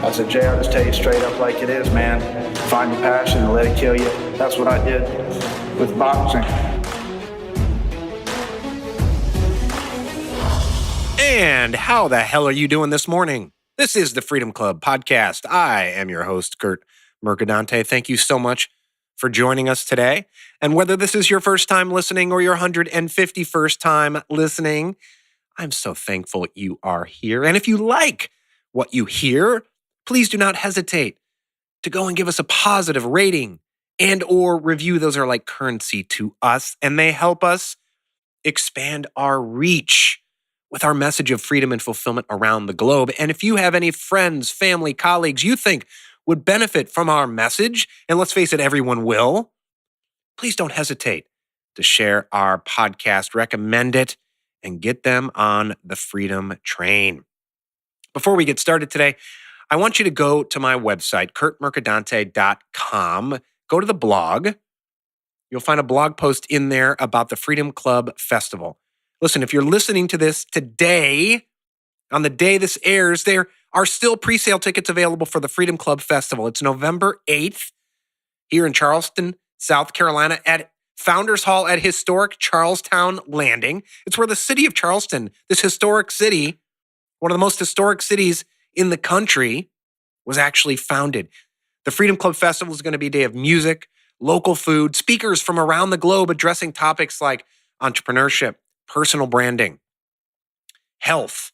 I said, Jay, I'll just tell you straight up like it is, man. Find your passion and let it kill you. That's what I did with boxing. And how the hell are you doing this morning? This is the Freedom Club podcast. I am your host, Curt Mercadante. Thank you so much for joining us today. And whether this is your first time listening or your 151st time listening, I'm so thankful you are here. And if you like what you hear, please do not hesitate to go and give us a positive rating and or review. Those are like currency to us, and they help us expand our reach with our message of freedom and fulfillment around the globe. And if you have any friends, family, colleagues you think would benefit from our message, and let's face it, everyone will, please don't hesitate to share our podcast, recommend it, and get them on the freedom train. Before we get started today, I want you to go to my website, curtmercadante.com. Go to the blog. You'll find a blog post in there about the Freedom Club Festival. Listen, if you're listening to this today, on the day this airs, there are still pre-sale tickets available for the Freedom Club Festival. It's November 8th here in Charleston, South Carolina at Founders Hall at historic Charlestown Landing. It's where the city of Charleston, this historic city, one of the most historic cities in the country, was actually founded. The Freedom Club Festival is going to be a day of music, local food, speakers from around the globe addressing topics like entrepreneurship, personal branding, health,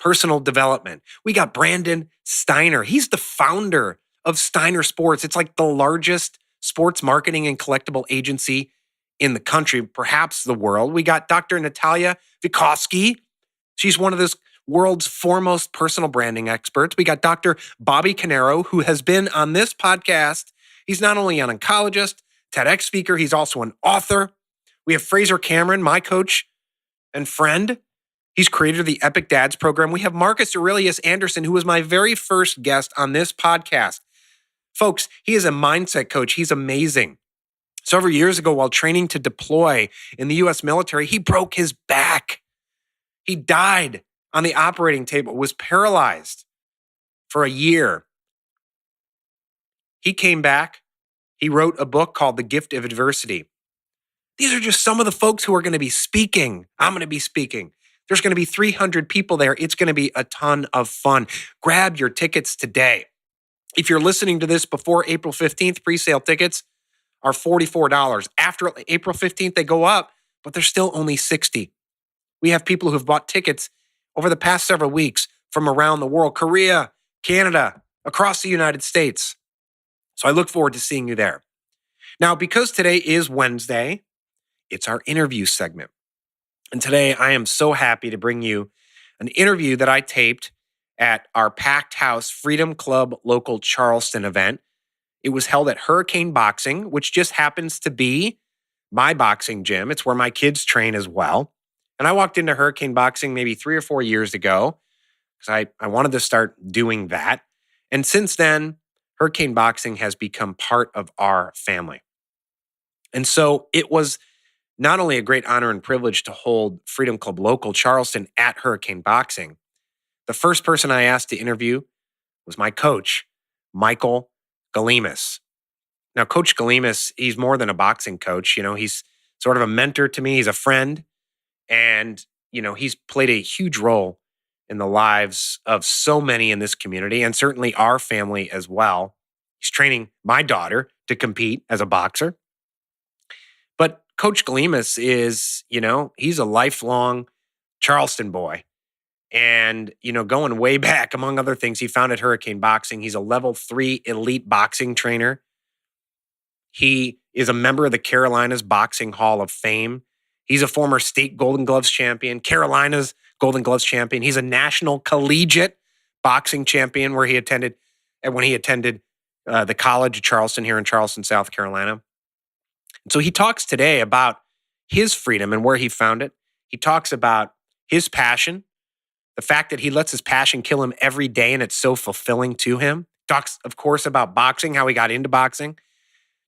personal development. We got Brandon Steiner. He's the founder of Steiner Sports. It's like the largest sports marketing and collectible agency in the country, perhaps the world. We got Dr. Natalia Vygotsky. She's one of the world's foremost personal branding experts. We got Dr. Bobby Canaro, who has been on this podcast. He's not only an oncologist, TEDx speaker, he's also an author. We have Fraser Cameron, my coach and friend. He's creator of the Epic Dads program. We have Marcus Aurelius Anderson, who was my very first guest on this podcast. Folks, he is a mindset coach. He's amazing. Several years ago, while training to deploy in the U.S. military, he broke his back. He died on the operating table, was paralyzed for a year. He came back. He wrote a book called The Gift of Adversity. These are just some of the folks who are going to be speaking. I'm going to be speaking. There's going to be 300 people there. It's going to be a ton of fun. Grab your tickets today. If you're listening to this before April 15th, pre-sale tickets are $44. After April 15th, they go up, but they're still only $60. We have people who have bought tickets over the past several weeks from around the world, Korea, Canada, across the United States. So I look forward to seeing you there. Now, because today is Wednesday, it's our interview segment. And today I am so happy to bring you an interview that I taped at our packed house Freedom Club local Charleston event. It was held at Hurricane Boxing, which just happens to be my boxing gym. It's where my kids train as well. And I walked into Hurricane Boxing maybe 3 or 4 years ago because I wanted to start doing that. And since then, Hurricane Boxing has become part of our family. And so it was not only a great honor and privilege to hold Freedom Club Local Charleston at Hurricane Boxing, the first person I asked to interview was my coach, Michael Golemis. Now, Coach Golemis, he's more than a boxing coach. You know, he's sort of a mentor to me. He's a friend. And, you know, he's played a huge role in the lives of so many in this community and certainly our family as well. He's training my daughter to compete as a boxer. But Coach Golemis is, you know, he's a lifelong Charleston boy. And, you know, going way back, among other things, he founded Hurricane Boxing. He's a level 3 elite boxing trainer. He is a member of the Carolinas Boxing Hall of Fame. He's a former state Golden Gloves champion, Carolina's Golden Gloves champion. He's a national collegiate boxing champion when he attended the College of Charleston here in Charleston, South Carolina. And so he talks today about his freedom and where he found it. He talks about his passion, the fact that he lets his passion kill him every day and it's so fulfilling to him. Talks, of course, about boxing, how he got into boxing.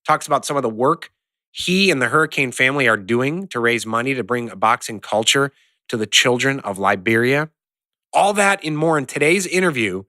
Talks about some of the work he and the Hurricane family are doing to raise money to bring a boxing culture to the children of Liberia. All that and more in today's interview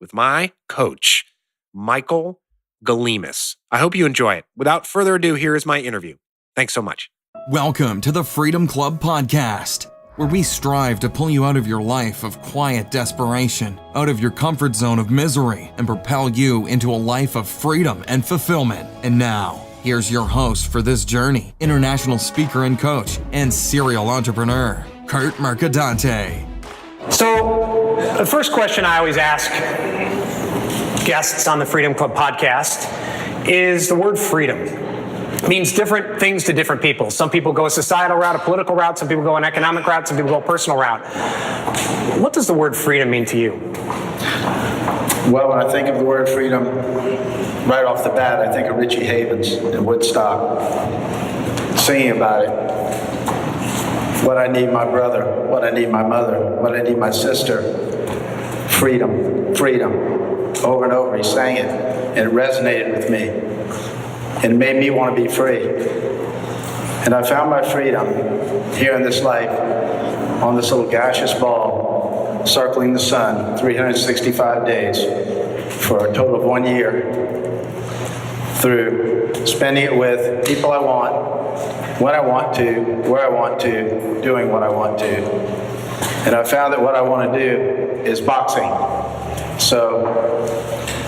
with my coach, Michael Golemis. I hope you enjoy it. Without further ado, here is my interview. Thanks so much. Welcome to the Freedom Club Podcast, where we strive to pull you out of your life of quiet desperation, out of your comfort zone of misery, and propel you into a life of freedom and fulfillment. And now, here's your host for this journey, international speaker and coach, and serial entrepreneur, Curt Mercadante. So, the first question I always ask guests on the Freedom Club podcast is the word freedom. It means different things to different people. Some people go a societal route, a political route. Some people go an economic route. Some people go a personal route. What does the word freedom mean to you? Well, when I think of the word freedom, right off the bat, I think of Richie Havens in Woodstock, singing about it. What I need my brother, what I need my mother, what I need my sister. Freedom, freedom. Over and over, he sang it, and it resonated with me. And it made me want to be free. And I found my freedom here in this life on this little gaseous ball circling the sun 365 days for a total of 1 year through spending it with people I want, when I want to, where I want to, doing what I want to. And I found that what I want to do is boxing. So,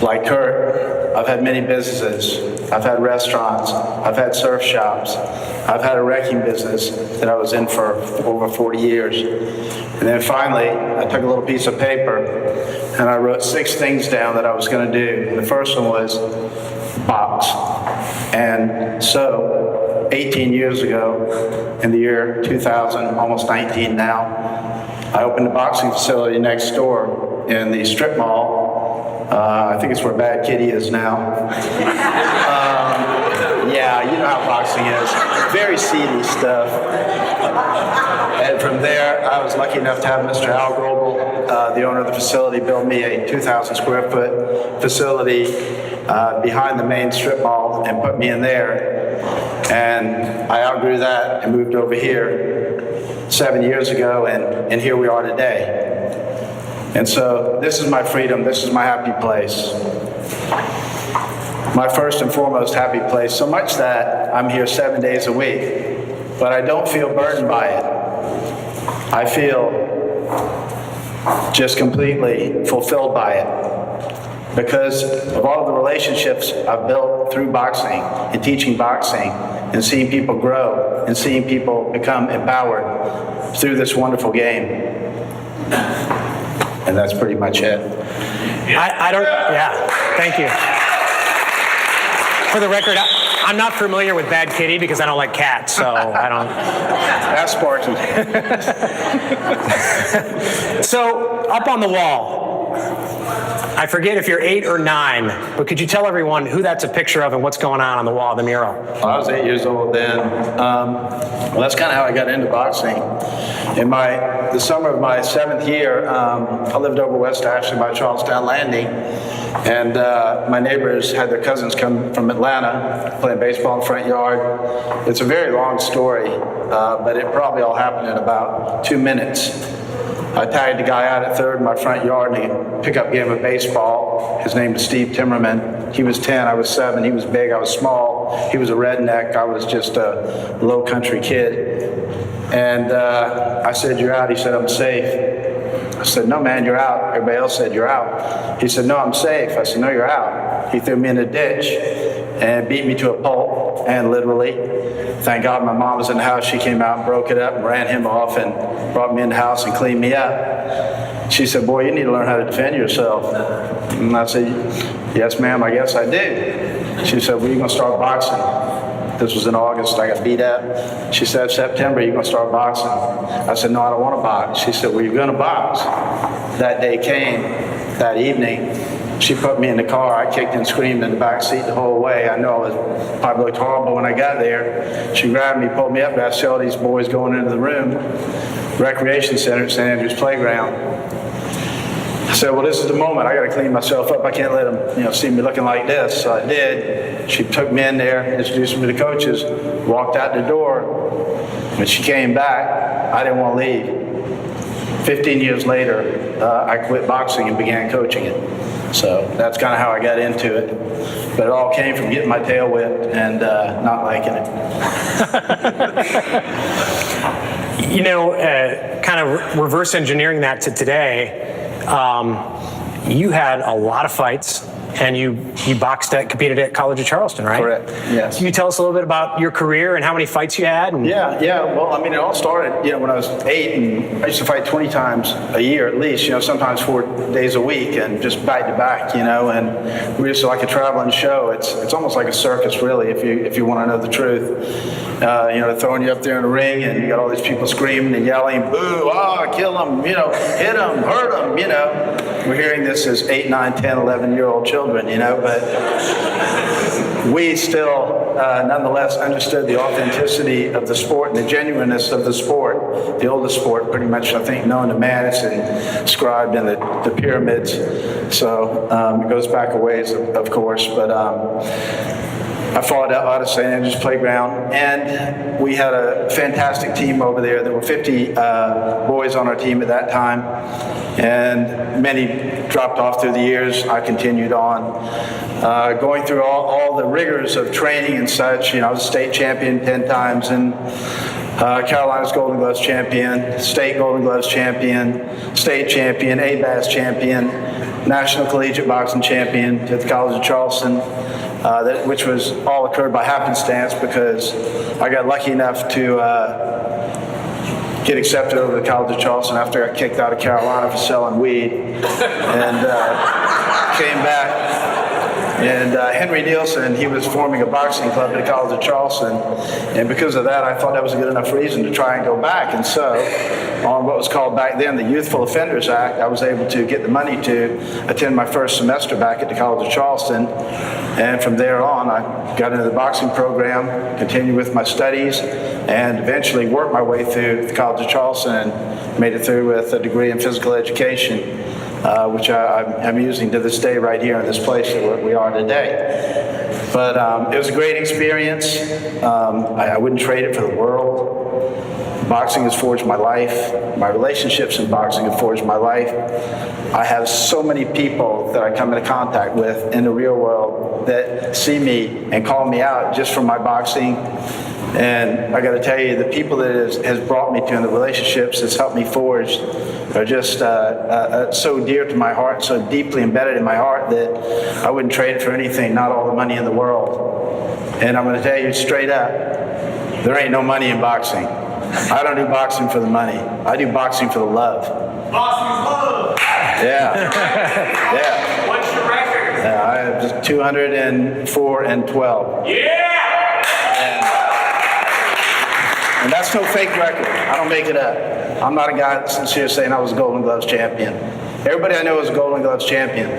like Curt, I've had many businesses. I've had restaurants. I've had surf shops. I've had a wrecking business that I was in for over 40 years. And then finally, I took a little piece of paper and I wrote 6 things down that I was going to do. And the first one was box. And so, 18 years ago, in the year 2000, almost 19 now, I opened a boxing facility next door in the strip mall. I think it's where Bad Kitty is now. Yeah, you know how boxing is. Very seedy stuff. And from there, I was lucky enough to have Mr. Al Grobel, the owner of the facility, build me a 2,000 square foot facility behind the main strip mall and put me in there. And I outgrew that and moved over here 7 years ago, and here we are today. And so this is my freedom, this is my happy place. My first and foremost happy place, so much that I'm here 7 days a week, but I don't feel burdened by it. I feel just completely fulfilled by it because of all of the relationships I've built through boxing and teaching boxing and seeing people grow and seeing people become empowered through this wonderful game. And that's pretty much it. Thank you. For the record, I'm not familiar with Bad Kitty because I don't like cats, so I don't. That's Sparky. So, up on the wall, I forget if you're 8 or 9, but could you tell everyone who that's a picture of and what's going on the wall of the mural? Well, I was 8 years old then. Well, that's kind of how I got into boxing. In the summer of my 7th year, I lived over West Ashley by Charleston Landing, and my neighbors had their cousins come from Atlanta playing baseball in the front yard. It's a very long story, but it probably all happened in about 2 minutes. I tagged a guy out at third in my front yard in a pickup game of baseball. His name was Steve Timmerman. He was 10, I was 7. He was big, I was small. He was a redneck. I was just a low country kid. And I said, "You're out." He said, "I'm safe." I said, "No, man, you're out." Everybody else said, "You're out." He said, "No, I'm safe." I said, "No, you're out." He threw me in a ditch and beat me to a pulp, and literally. Thank God my mom was in the house. She came out and broke it up and ran him off and brought me in the house and cleaned me up. She said, "Boy, you need to learn how to defend yourself." And I said, "Yes, ma'am, I guess I do." She said, "Well, you're going to start boxing." This was in August. I got beat up. She said, "September, you're going to start boxing." I said, "No, I don't want to box." She said, "Well, you're going to box." That day came, that evening. She put me in the car. I kicked and screamed in the back seat the whole way. I know I probably looked horrible when I got there. She grabbed me, pulled me up, and I saw these boys going into the room, recreation center at St. Andrews Playground. I said, "Well, this is the moment. I got to clean myself up. I can't let them, see me looking like this." So I did. She took me in there, introduced me to the coaches, walked out the door. When she came back, I didn't want to leave. 15 years later, I quit boxing and began coaching it. So that's kind of how I got into it. But it all came from getting my tail whipped and not liking it. You know, kind of reverse engineering that to today, you had a lot of fights, and you competed at Collegiate Charleston, right? Correct, yes. Can you tell us a little bit about your career and how many fights you had? Yeah. Well, I mean, it all started, when I was 8, and I used to fight 20 times a year at least, sometimes 4 days a week, and just back to back, and we used to like a traveling show. It's almost like a circus, really, if you want to know the truth. Throwing you up there in the ring, and you got all these people screaming and yelling, boo, kill them, hit them, hurt them, We're hearing this as 8, 9, 10, 11-year-old children, but we still nonetheless understood the authenticity of the sport and the genuineness of the sport, the oldest sport pretty much, I think, known to man. It's inscribed in the pyramids, so it goes back a ways, of course, but I fought out of St. Andrews Playground, and we had a fantastic team over there. There were 50 boys on our team at that time, and many dropped off through the years. I continued on, going through all the rigors of training and such. I was a state champion 10 times, and Carolina's Golden Gloves champion, state Golden Gloves champion, state champion, ABAS champion, national collegiate boxing champion at the College of Charleston. Which was all occurred by happenstance because I got lucky enough to get accepted over to the College of Charleston after I got kicked out of Carolina for selling weed, and came back. And Henry Nielsen, he was forming a boxing club at the College of Charleston, and because of that, I thought that was a good enough reason to try and go back. And so, on what was called back then the Youthful Offenders Act, I was able to get the money to attend my first semester back at the College of Charleston. And from there on, I got into the boxing program, continued with my studies, and eventually worked my way through the College of Charleston and made it through with a degree in physical education, which I'm using to this day right here in this place where we are today. But it was a great experience. I wouldn't trade it for the world. Boxing has forged my life. My relationships in boxing have forged my life. I have so many people that I come into contact with in the real world that see me and call me out just from my boxing. And I got to tell you, the people that has brought me to and the relationships that's helped me forge are just so dear to my heart, so deeply embedded in my heart that I wouldn't trade it for anything, not all the money in the world. And I'm going to tell you straight up, there ain't no money in boxing. I don't do boxing for the money. I do boxing for the love. Boxing's love. Yeah. Yeah. What's your record? I have just 204-12. Yeah. And that's no fake record. I don't make it up. I'm not a guy that's sincere saying I was a Golden Gloves champion. Everybody I know is a Golden Gloves champion.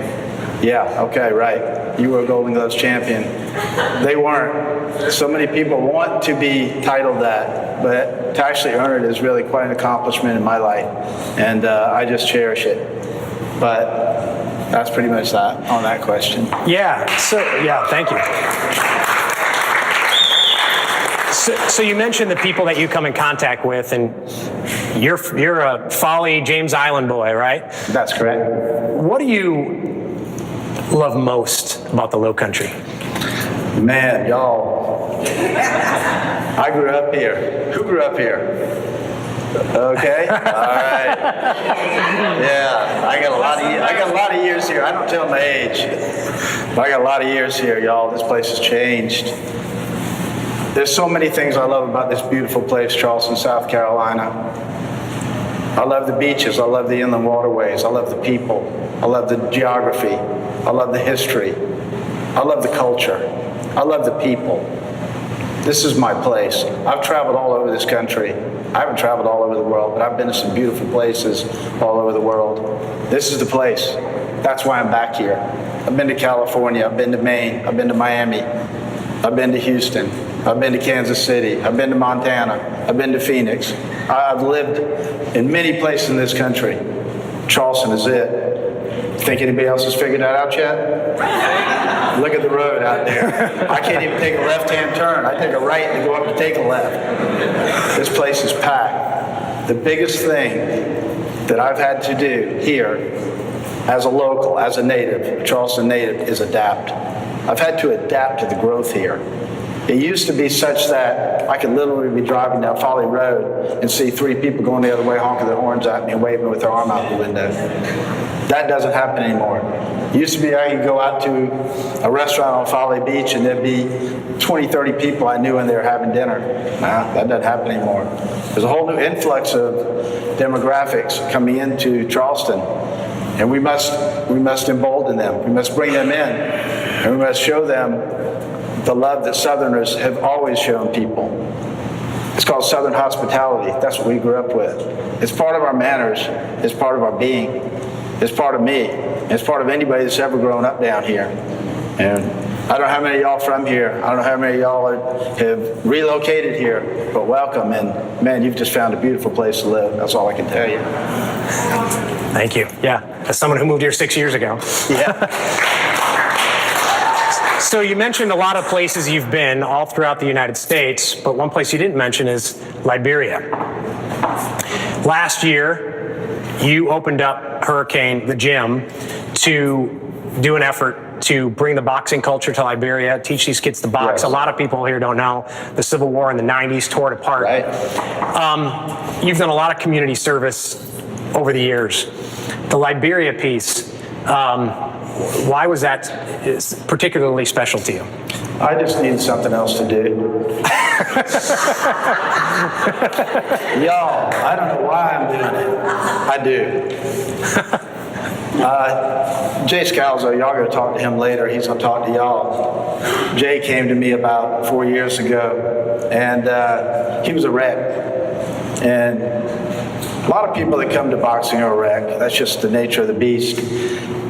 Yeah, okay, right. You were a Golden Gloves champion. They weren't. So many people want to be titled that, but to actually earn it is really quite an accomplishment in my life, and I just cherish it. But that's pretty much that on that question. Yeah, thank you. So you mentioned the people that you come in contact with, and you're a Folly, James Island boy, right? That's correct. What do you love most about the Low Country? Man, y'all, I grew up here. Who grew up here? Okay, all right. Yeah, I got a lot of years here. I don't tell my age, but I got a lot of years here, y'all. This place has changed. There's so many things I love about this beautiful place, Charleston, South Carolina. I love the beaches. I love the inland waterways. I love the people. I love the geography. I love the history. I love the culture. I love the people. This is my place. I've traveled all over this country. I haven't traveled all over the world, but I've been to some beautiful places all over the world. This is the place. That's why I'm back here. I've been to California. I've been to Maine. I've been to Miami. I've been to Houston. I've been to Kansas City. I've been to Montana. I've been to Phoenix. I've lived in many places in this country. Charleston is it. Think anybody else has figured that out yet? Look at the road out there. I can't even take a left-hand turn. I take a right to go up to take a left. This place is packed. The biggest thing that I've had to do here as a local, as a native, a Charleston native, is adapt. I've had to adapt to the growth here. It used to be such that I could literally be driving down Folly Road and see 3 people going the other way honking their horns at me and waving with their arm out the window. That doesn't happen anymore. It used to be I could go out to a restaurant on Folly Beach and there'd be 20, 30 people I knew in there having dinner. Nah, that doesn't happen anymore. There's a whole new influx of demographics coming into Charleston, and we must embolden them. We must bring them in, and we must show them the love that Southerners have always shown people. It's called Southern hospitality. That's what we grew up with. It's part of our manners. It's part of our being. It's part of me. It's part of anybody that's ever grown up down here. And I don't know how many of y'all from here. I don't know how many of y'all have relocated here, but welcome. And man, you've just found a beautiful place to live. That's all I can tell you. Thank you. Yeah, as someone who moved here 6 years ago. Yeah. So you mentioned a lot of places you've been all throughout the United States, but one place you didn't mention is Liberia. Last year, you opened up Hurricane, the gym, to do an effort to bring the boxing culture to Liberia, teach these kids to box. Yes. A lot of people here don't know the Civil War in the 90s tore it apart. Right. You've done a lot of community service over the years. The Liberia piece, why was that particularly special to you? I just needed something else to do. Y'all, I don't know why I'm doing it. I do. Jay Scalzo, y'all gonna talk to him later. He's gonna talk to y'all. Jay came to me about 4 years ago, and he was a wreck. And a lot of people that come to boxing are a wreck. That's just the nature of the beast.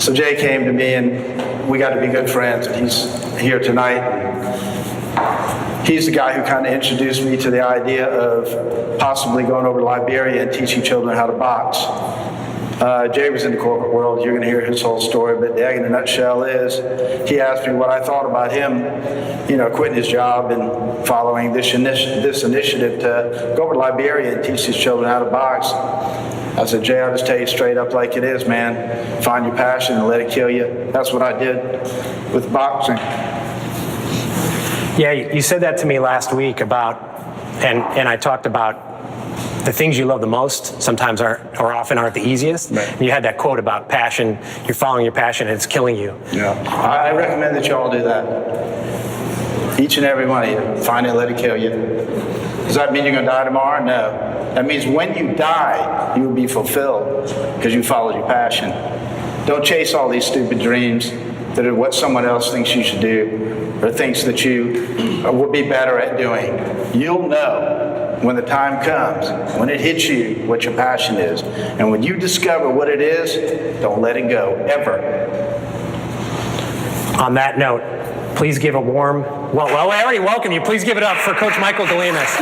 So Jay came to me, and we got to be good friends. And he's here tonight. He's the guy who kind of introduced me to the idea of possibly going over to Liberia and teaching children how to box. Jay was in the corporate world. You're going to hear his whole story, but the egg in a nutshell is he asked me what I thought about him, quitting his job and following this initiative to go over to Liberia and teach these children how to box. I said, Jay, I'll just tell you straight up like it is, man. Find your passion and let it kill you. That's what I did with boxing. Yeah, you said that to me last week about, and I talked about the things you love the most sometimes often aren't the easiest. Right. You had that quote about passion. You're following your passion and it's killing you. Yeah. I recommend that y'all do that. Each and every one of you. Find it, let it kill you. Does that mean you're going to die tomorrow? No. That means when you die, you will be fulfilled because you followed your passion. Don't chase all these stupid dreams that are what someone else thinks you should do or thinks that you will be better at doing. You'll know when the time comes, when it hits you, what your passion is. And when you discover what it is, don't let it go, ever. On that note, please give a warm, well, I already welcome you. Please give it up for Coach Michael Golemis.